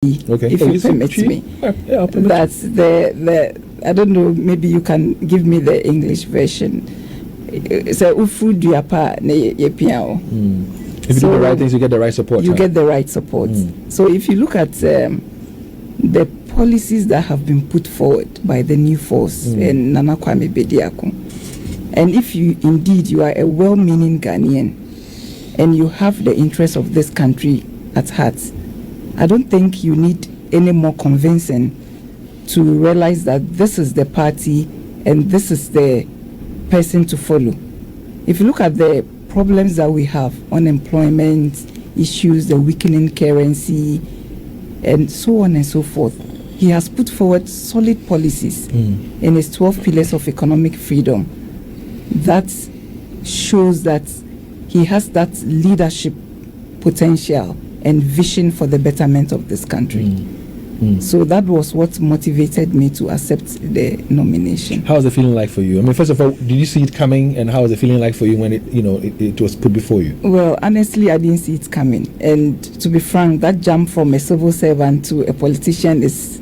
Okay. If you permit me. Yeah, That's the I don't know, maybe you can give me the English version. So ufu duapa ne yepiao. If you do the right things, you get the right support. You get the right support. So if you look at the policies that have been put forward by the new force in Nana Kwame Bediako, and if you are a well-meaning Ghanaian and you have the interests of this country at heart, I don't think you need any more convincing to realize that this is the party and this is the person to follow. If you look at the problems that we have, unemployment issues, the weakening currency, and so on and so forth, he has put forward solid policies in his 12 pillars of economic freedom that shows that he has that leadership potential and vision for the betterment of this country. So that was what motivated me to accept the nomination. How was it feeling like for you? I mean, first of all, did you see it coming, and how was it feeling like for you when it was put before you? Well, honestly, I didn't see it coming. And to be frank, that jump from a civil servant to a politician is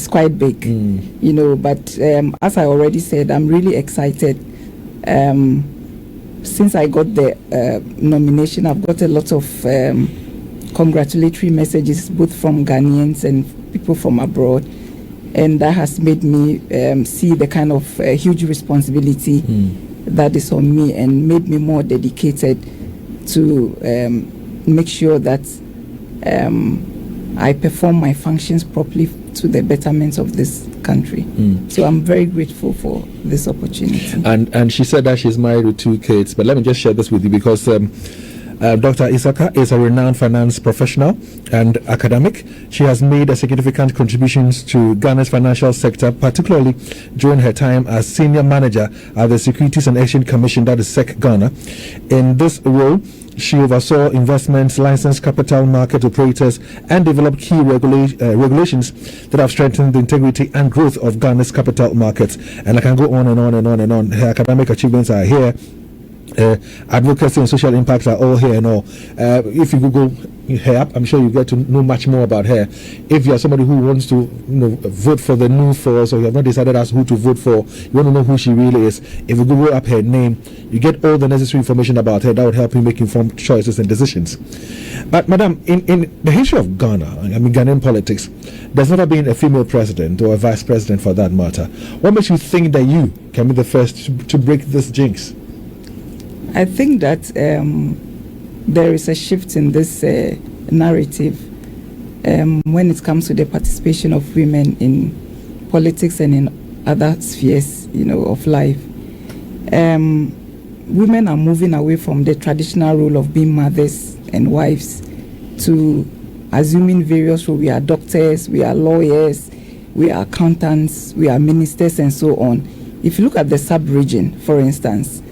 quite big, But as I already said, I'm really excited. Since I got the nomination, I've got a lot of congratulatory messages, both from Ghanaians and people from abroad, and that has made me see the kind of huge responsibility that is on me, and made me more dedicated to make sure that I perform my functions properly to the betterment of this country. So I'm very grateful for this opportunity. And she said that she's married with 2 kids, but let me just share this with you because Dr. Issaka is a renowned finance professional and academic. She has made a significant contributions to Ghana's financial sector, particularly during her time as senior manager at the Securities and Exchange Commission, that is SEC Ghana. In this role, she oversaw investments, licensed capital market operators, and developed key regulations that have strengthened the integrity and growth of Ghana's capital markets. And I can go on and on and on and on. Her academic achievements are here. Advocacy and social impacts are all here and all. If you Google her up, I'm sure you get to know much more about her. If you are somebody who wants to vote for the new force, or you have not decided as who to vote for, you want to know who she really is, if you Google up her name, you get all the necessary information about her that would help you make informed choices and decisions. But madam, in the history of Ghana, Ghanaian politics, there's never been a female president or a vice president for that matter. What makes you think that you can be the first to break this jinx? I think that there is a shift in this narrative when it comes to the participation of women in politics and in other spheres, of life. Women are moving away from the traditional role of being mothers and wives to assuming various roles. We are doctors, we are lawyers, we are accountants, we are ministers, and so on. If you look at the sub-region, for instance,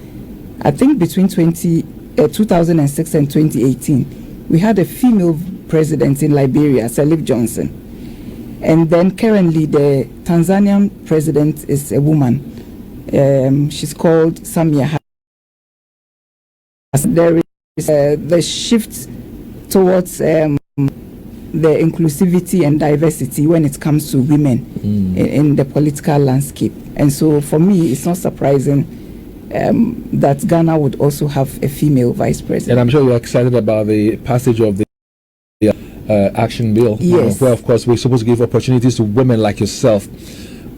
I think between 2006 and 2018, we had a female president in Liberia, Salif Johnson. And then currently the Tanzanian president is a woman. She's called Samia. There is the shift towards the inclusivity and diversity when it comes to women in the political landscape. And so for me, it's not surprising that Ghana would also have a female vice president. And I'm sure you're excited about the passage of the action bill. Yes. Where, of course, we're supposed to give opportunities to women like yourself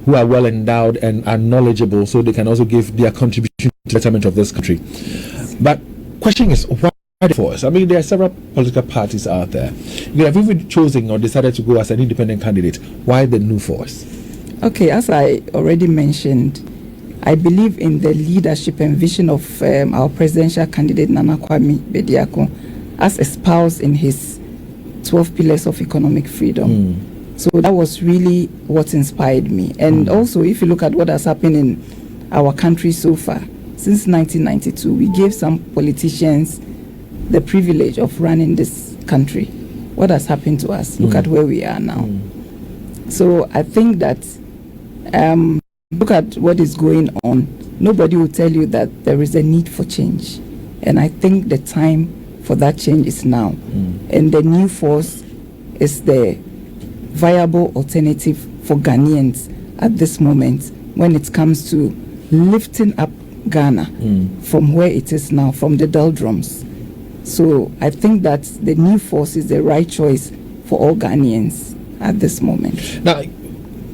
who are well endowed and are knowledgeable, so they can also give their contribution to the betterment of this country. But question is, why the force? I mean, there are several political parties out there. You have even chosen or decided to go as an independent candidate. Why the new force? Okay, as I already mentioned, I believe in the leadership and vision of our presidential candidate, Nana Kwame Bediako, as espoused in his 12 pillars of economic freedom. So that was really what inspired me. And also, if you look at what has happened in our country so far, since 1992, we gave some politicians the privilege of running this country. What has happened to us? Look at where we are now. So I think that look at what is going on. Nobody will tell you that there is a need for change. And I think the time for that change is now. And the new force is the viable alternative for Ghanaians at this moment when it comes to lifting up Ghana from where it is now, from the doldrums. So I think that the new force is the right choice for all Ghanaians at this moment. Now,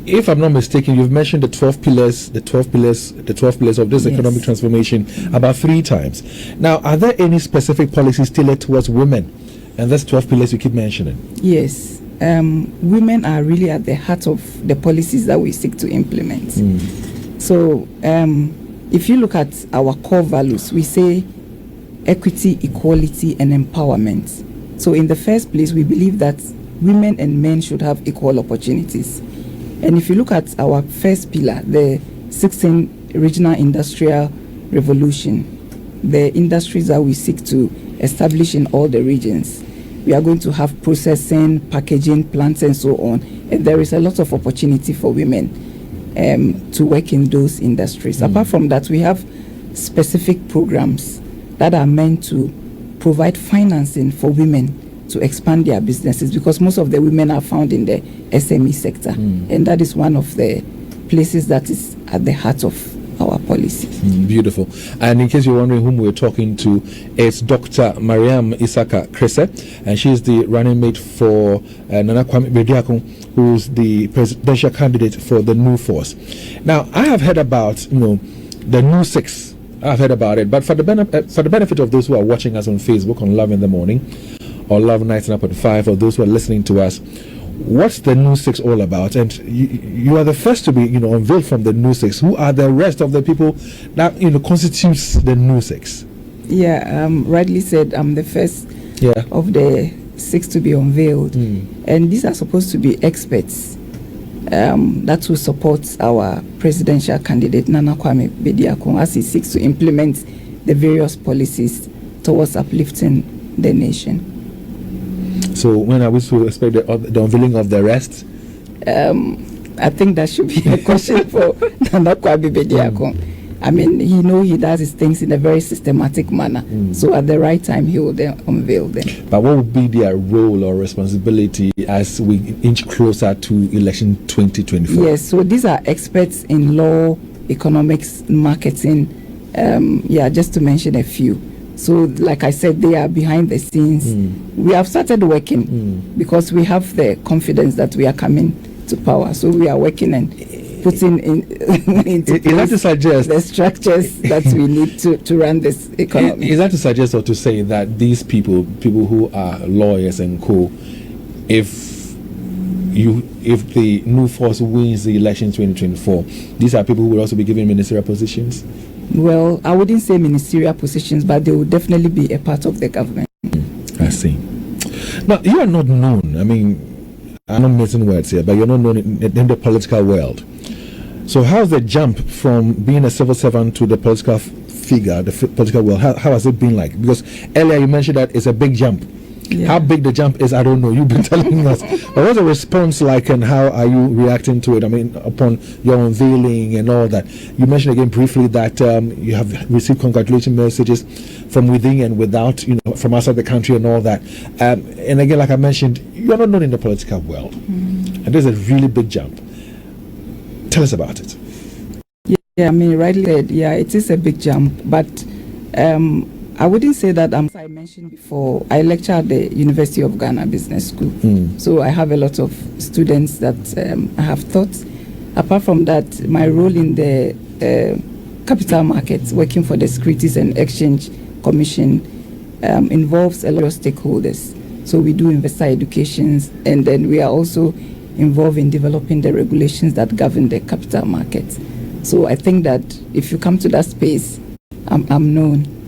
if I'm not mistaken, you've mentioned the 12 pillars of this economic transformation about 3 times. Now, are there any specific policies tailored towards women? And that's 12 pillars you keep mentioning. Yes. Women are really at the heart of the policies that we seek to implement. So, if you look at our core values, we say equity, equality, and empowerment. So, in the first place, we believe that women and men should have equal opportunities. And if you look at our first pillar, the 16th Regional Industrial Revolution, the industries that we seek to establish in all the regions, we are going to have processing, packaging, plants, and so on. And there is a lot of opportunity for women to work in those industries. Apart from that, we have specific programs that are meant to provide financing for women to expand their businesses, because most of the women are found in the SME sector, and that is one of the places that is at the heart of our policies. Beautiful. And in case you're wondering whom we're talking to, it's Dr.Maryan Issaka Krese, and she's the running mate for Nana Kwame Bediakun, who's the presidential candidate for the new force. Now, I have heard about the new 6. I've heard about it, but for the benefit of those who are watching us on Facebook on Love in the Morning, or Love 99.5, or those who are listening to us, what's the new 6 all about? And you are the first to be unveiled from the new 6. Who are the rest of the people that constitutes the new 6? Yeah, rightly said, I'm the first of the 6 to be unveiled, and these are supposed to be experts that will support our presidential candidate Nana Kwame Bediakun as he seeks to implement the various policies towards uplifting the nation. So when are we to expect the unveiling of the rest? I think that should be a question for Nana Kwame Bediakun. I mean, he does his things in a very systematic manner. So at the right time, he will then unveil them. But what would be their role or responsibility as we inch closer to election 2024? Yes, so these are experts in law, economics, marketing, just to mention a few. So, like I said, they are behind the scenes. We have started working because we have the confidence that we are coming to power. So we are working and putting into place the structures that we need to run this economy. Is that to suggest or to say that these people who are lawyers and co, if the new force wins the election 2024, these are people who will also be given ministerial positions? Well, I wouldn't say ministerial positions, but they will definitely be a part of the government. I see. Now, you are not known. I mean, I'm not missing words here, but you're not known in the political world. So how's the jump from being a civil servant to the political figure, the political world? How has it been like? Because earlier you mentioned that it's a big jump. Yeah. How big the jump is, I don't know. You've been telling us. But what's the response like, and how are you reacting to it? I mean, upon your unveiling and all that. You mentioned again briefly that you have received congratulatory messages from within and without, from outside the country and all that. And again, like I mentioned, you're not known in the political world. And there's a really big jump. Tell us about it. Yeah, I mean, rightly said, it is a big jump. But I wouldn't say that, as I mentioned before, I lecture at the University of Ghana Business School. So I have a lot of students that I have taught. Apart from that, my role in the capital markets, working for the Securities and Exchange Commission, involves a lot of stakeholders. So we do investor educations, and then we are also involved in developing the regulations that govern the capital markets. So I think that if you come to that space, I'm known.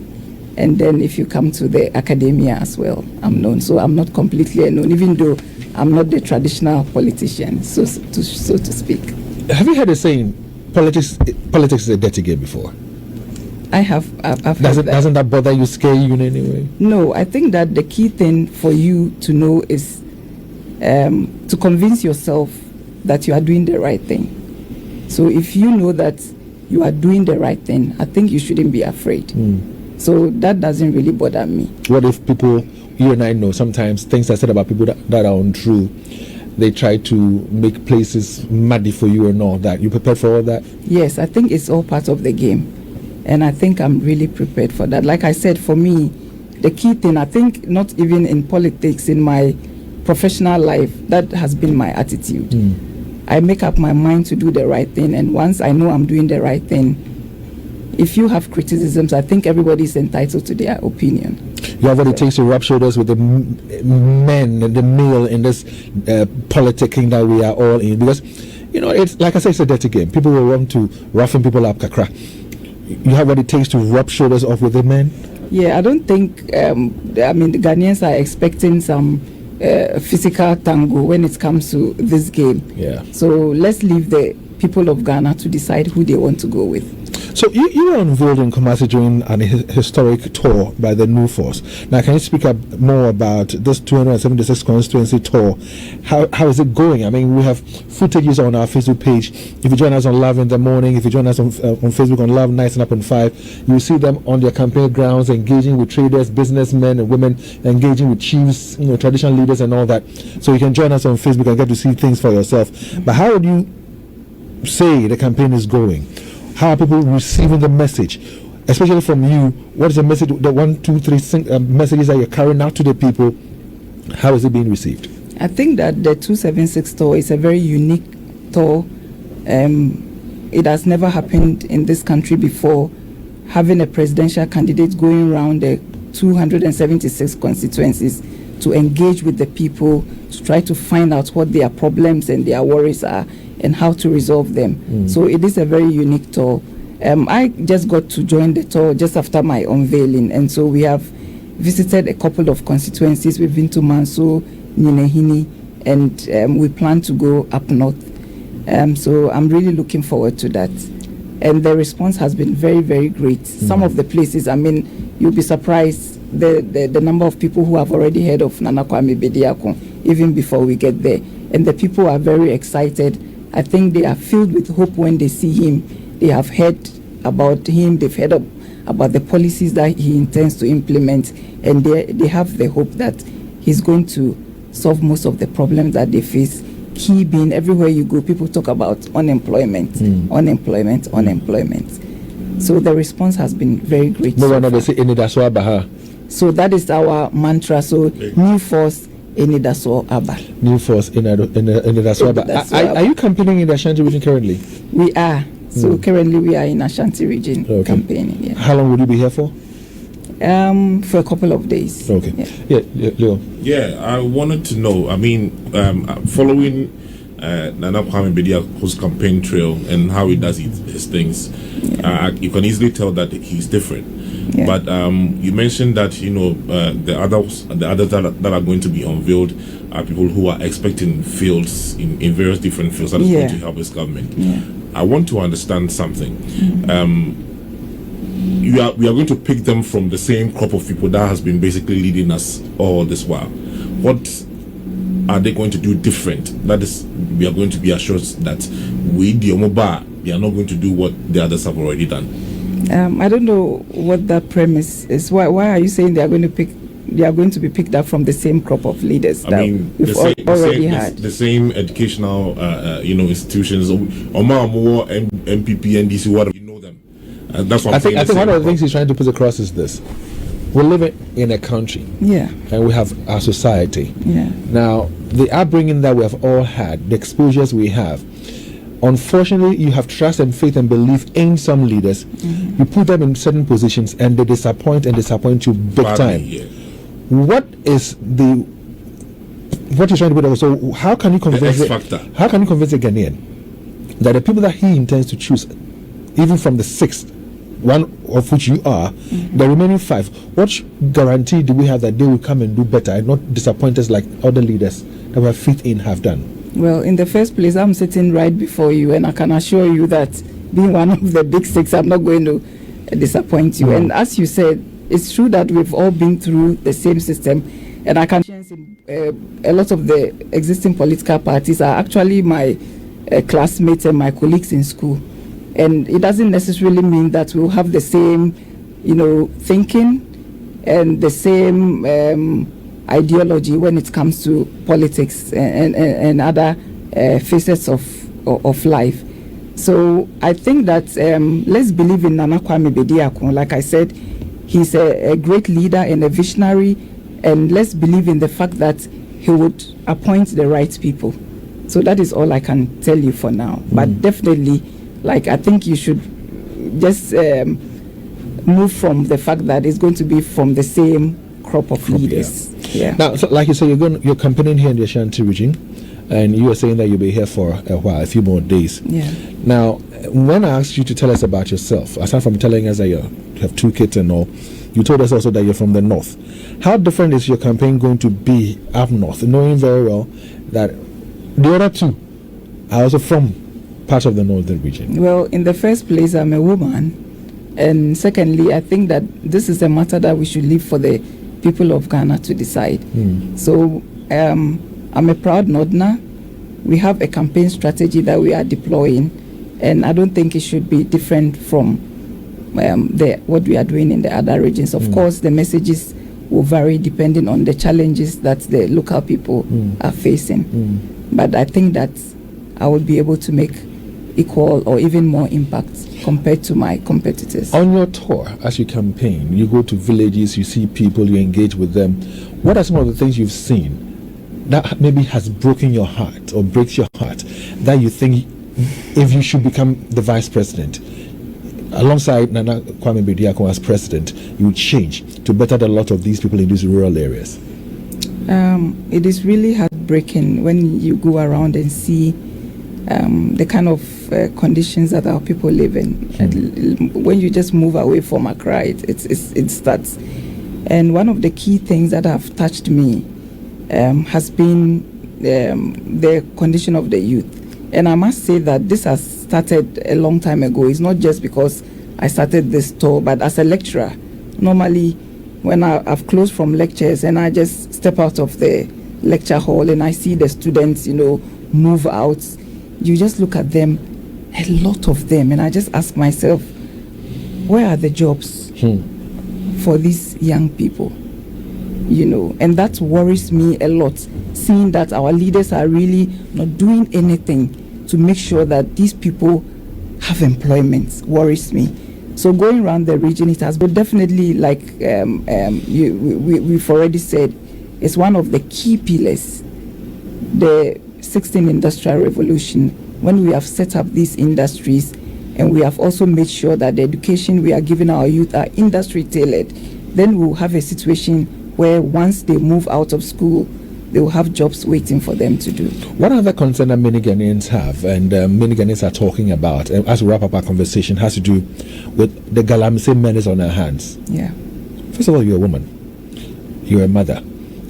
And then if you come to the academia as well, I'm known. So I'm not completely unknown, even though I'm not the traditional politician, so to speak. Have you heard a saying, politics is a dirty game before? I have. Doesn't that bother you, scare you in any way? No, I think that the key thing for you to know is to convince yourself that you are doing the right thing. So if you know that you are doing the right thing, I think you shouldn't be afraid. So that doesn't really bother me. What if people you and I know sometimes things are said about people that are untrue. They try to make places muddy for you and all that. You prepared for all that? Yes, I think it's all part of the game. And I think I'm really prepared for that. Like I said, for me, the key thing, I think not even in politics, in my professional life, that has been my attitude. I make up my mind to do the right thing. And once I know I'm doing the right thing, if you have criticisms, I think everybody is entitled to their opinion. You have what it takes to rub shoulders with the men and the male in this politicking that we are all in, because it's like I say, it's a dirty game. People will want to roughen people up, kakra. You have what it takes to rub shoulders off with the men. Yeah, I don't think the Ghanaians are expecting some physical tango when it comes to this game. Yeah. So let's leave the people of Ghana to decide who they want to go with. So you were unveiled in Kumasi during an historic tour by the new force. Now, can you speak up more about this 276 constituency tour? How is it going? I mean, we have footages on our Facebook page. If you join us on Love in the Morning, if you join us on Facebook on Love Nights and Up on 5, you will see them on their campaign grounds, engaging with traders, businessmen and women, engaging with chiefs, traditional leaders and all that. So you can join us on Facebook and get to see things for yourself. But how would you say the campaign is going? How are people receiving the message, especially from you? What is the message, the 1, 2, 3 messages that you're carrying out to the people? How is it being received? I think that the 276 tour is a very unique tour. It has never happened in this country before, having a presidential candidate going around the 276 constituencies to engage with the people, to try to find out what their problems and their worries are, and how to resolve them. So it is a very unique tour. I just got to join the tour just after my unveiling, and so we have visited a couple of constituencies. We've been to Manso, Ninehini, and we plan to go up north. So I'm really looking forward to that. And the response has been very, very great. Some of the places, I mean, you'll be surprised the number of people who have already heard of Nana Kwame Bediako even before we get there. And the people are very excited. I think they are filled with hope when they see him. They have heard about him. They've heard about the policies that he intends to implement. And they have the hope that he's going to solve most of the problems that they face. Key being, everywhere you go, people talk about unemployment. So the response has been very great. So that is our mantra. So new force, Enidaso Aba. New force Enidaso Aba. Are you campaigning in the Ashanti region currently? We are. So currently we are in Ashanti region campaigning. Yeah. How long will you be here for? For a couple of days. Okay. Yeah, Leo. Yeah, I wanted to know. I mean, following Nana Kwame Bediako's campaign trail and how he does his things, you can easily tell that he's different. Yeah. But you mentioned that the others that are going to be unveiled are people who are expecting fields in various different fields that is going to help his government. Yeah. I want to understand something. We are going to pick them from the same crop of people that has been basically leading us all this while. What are they going to do different? That is, we are going to be assured that they are not going to do what the others have already done. I don't know what that premise is. Why are you saying they are going to be picked up from the same crop of leaders we've already had? The same educational institutions, Omar, MPP, NDC, whatever, you know them. That's what I think one of the things he's trying to put across is this: we live in a country, and we have our society. Now, the upbringing that we have all had, the exposures we have. Unfortunately, you have trust and faith and belief in some leaders. You put them in certain positions, and they disappoint you big time. Yeah. What is you're trying to put over? So how can you convince the Ghanaian that the people that he intends to choose, even from the 6th, one of which you are, the remaining 5, what guarantee do we have that they will come and do better and not disappoint us like other leaders that we have faith in have done? Well, in the first place, I'm sitting right before you, and I can assure you that being one of the big 6, I'm not going to disappoint you. And as you said, it's true that we've all been through the same system, and I can a lot of the existing political parties are actually my classmates and my colleagues in school. And it doesn't necessarily mean that we'll have the same, thinking and the same ideology when it comes to politics and other facets of life. So I think that let's believe in Nana Kwame Bediako. Like I said, he's a great leader and a visionary, and let's believe in the fact that he would appoint the right people. So that is all I can tell you for now. But definitely, like, I think you should just move from the fact that it's going to be from the same crop of leaders. Yeah. Now, so like you say, you're campaigning here in the Ashanti region, and you were saying that you'll be here for a while, a few more days. Yeah. Now, when I asked you to tell us about yourself, aside from telling us that you have 2 kids and all, you told us also that you're from the north. How different is your campaign going to be up north, knowing very well that the other 2 are also from part of the northern region? Well, in the first place, I'm a woman. And secondly, I think that this is a matter that we should leave for the people of Ghana to decide. So I'm a proud Northerner. We have a campaign strategy that we are deploying, and I don't think it should be different from what we are doing in the other regions. Of course, the messages will vary depending on the challenges that the local people are facing. But I think that I will be able to make equal or even more impact compared to my competitors. On your tour, as you campaign, you go to villages, you see people, you engage with them. What are some of the things you've seen that maybe has broken your heart or breaks your heart, that you think if you should become the vice president, alongside Nana Kwame Bediako as president, you would change to better a lot of these people in these rural areas? It is really heartbreaking when you go around and see the kind of conditions that our people live in. And when you just move away from Accra, it starts. And one of the key things that have touched me has been the condition of the youth. And I must say that this has started a long time ago. It's not just because I started this tour, but as a lecturer, normally when I've closed from lectures and I just step out of the lecture hall and I see the students, move out, you just look at them, a lot of them, and I just ask myself, where are the jobs for these young people? And that worries me a lot, seeing that our leaders are really not doing anything to make sure that these people have employment. Worries me. So going around the region, it has been definitely, like we've already said, it's one of the key pillars, the 16th Industrial Revolution, when we have set up these industries and we have also made sure that the education we are giving our youth are industry tailored, then we'll have a situation where once they move out of school, they will have jobs waiting for them to do. One other concern that many Ghanaians have, and many Ghanaians are talking about, as we wrap up our conversation, has to do with the Galamsey menace on our hands. Yeah. First of all, you're a woman. You're a mother.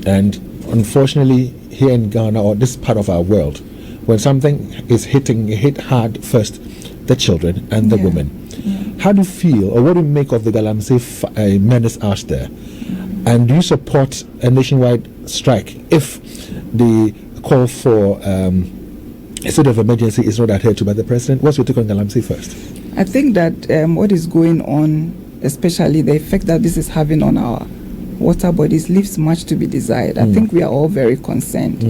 And unfortunately, here in Ghana, or this part of our world, when something is hitting, it hit hard first the children and the women. Yeah. How do you feel, or what do you make of the Galamsey menace out there? And do you support a nationwide strike if the call for a state of emergency is not adhered to by the president? What's your take on Galamsey first? I think that what is going on, especially the effect that this is having on our water bodies, leaves much to be desired. I think we are all very concerned.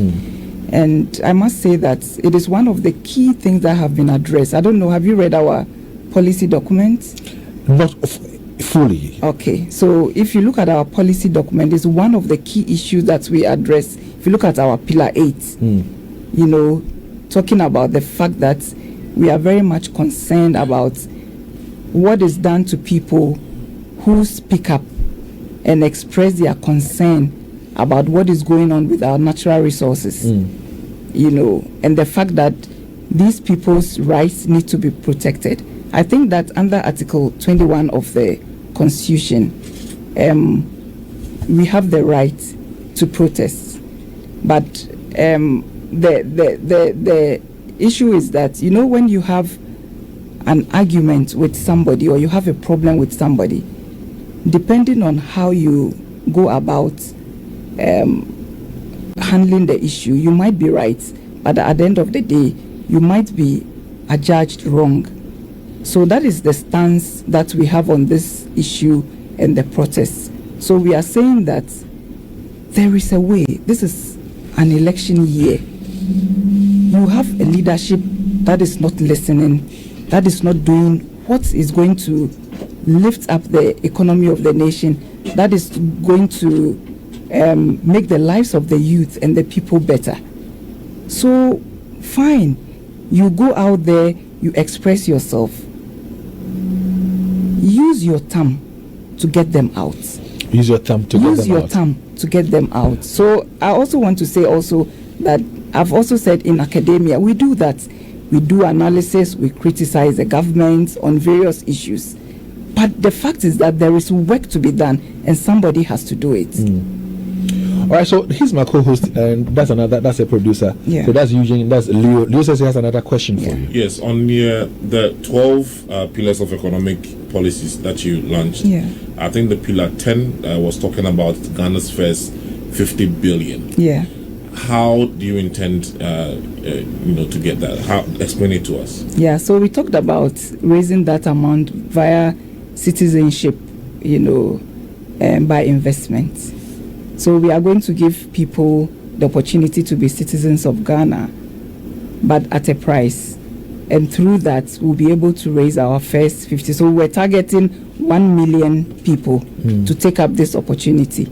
And I must say that it is one of the key things that have been addressed. I don't know, have you read our policy documents? Not fully. Okay, so if you look at our policy document, it's one of the key issues that we address. If you look at our Pillar 8, talking about the fact that we are very much concerned about what is done to people who speak up and express their concern about what is going on with our natural resources, and the fact that these people's rights need to be protected. I think that under Article 21 of the Constitution, we have the right to protest. But the issue is that, when you have an argument with somebody or you have a problem with somebody, depending on how you go about handling the issue, you might be right, but at the end of the day, you might be adjudged wrong. So that is the stance that we have on this issue and the protests. So we are saying that there is a way. This is an election year. You have a leadership that is not listening, that is not doing what is going to lift up the economy of the nation, that is going to make the lives of the youth and the people better. So, fine, you go out there, you express yourself. Use your thumb to get them out. Use your thumb to get them out. Use your thumb to get them out. So, I also want to say also that I've also said in academia, we do that. We do analysis, we criticize the government on various issues. But the fact is that there is work to be done and somebody has to do it. All right, so he's my co-host, and that's a producer. Yeah. So that's Eugene, that's Leo. Leo says he has another question for you. Yes, on the 12 pillars of economic policies that you launched, I think the pillar 10 was talking about Ghana's first 50 billion. Yeah. How do you intend, to get that? Explain it to us. Yeah, so we talked about raising that amount via citizenship, by investment. So we are going to give people the opportunity to be citizens of Ghana, but at a price. And through that, we'll be able to raise our first 50. So we're targeting 1 million people to take up this opportunity.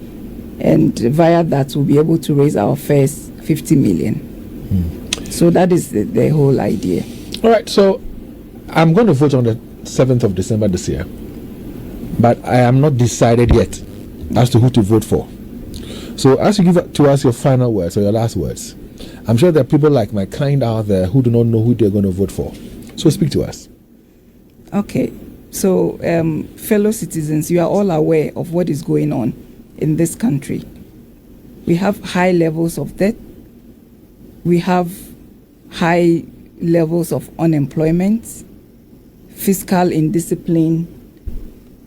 And via that, we'll be able to raise our first 50 million. So that is the whole idea. All right, so I'm going to vote on the 7th of December this year, but I am not decided yet as to who to vote for. So as you give to us your final words or your last words, I'm sure there are people like my kind out there who do not know who they're going to vote for. So speak to us. Okay, so fellow citizens, you are all aware of what is going on in this country. We have high levels of debt. We have high levels of unemployment, fiscal indiscipline.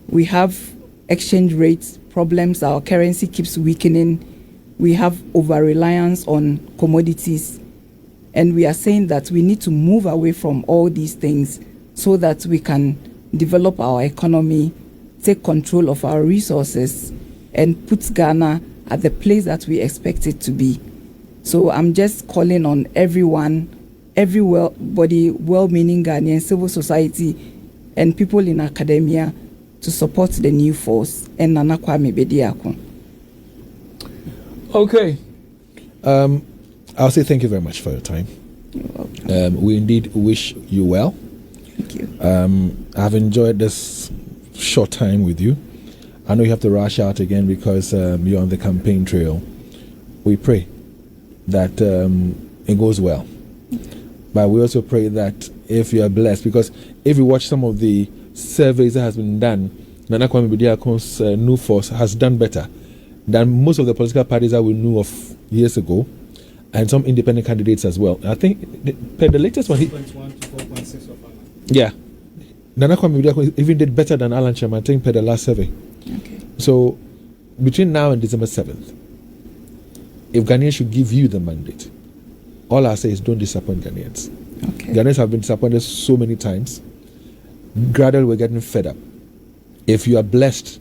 We have exchange rates problems. Our currency keeps weakening. We have over-reliance on commodities. And we are saying that we need to move away from all these things so that we can develop our economy, take control of our resources, and put Ghana at the place that we expect it to be. So I'm just calling on everyone, everybody, well-meaning Ghanaian, civil society, and people in academia to support the new force and Nana Kwame Bediako. Okay. I'll say thank you very much for your time. You're welcome. We indeed wish you well. Thank you. I've enjoyed this short time with you. I know you have to rush out again because you're on the campaign trail. We pray that it goes well. But we also pray that if you are blessed, because if you watch some of the surveys that has been done, Nana Kwame Bediako's new force has done better than most of the political parties that we knew of years ago, and some independent candidates as well. I think per the latest one, 4.1 to 4.6 of Alan. Yeah, Nana Kwame Bediako even did better than Alan Sherman, I think, per the last survey. Okay. So between now and December 7th, if Ghanaians should give you the mandate, all I say is don't disappoint Ghanaians. Okay. Ghanaians have been disappointed so many times. Gradually, we're getting fed up. If you are blessed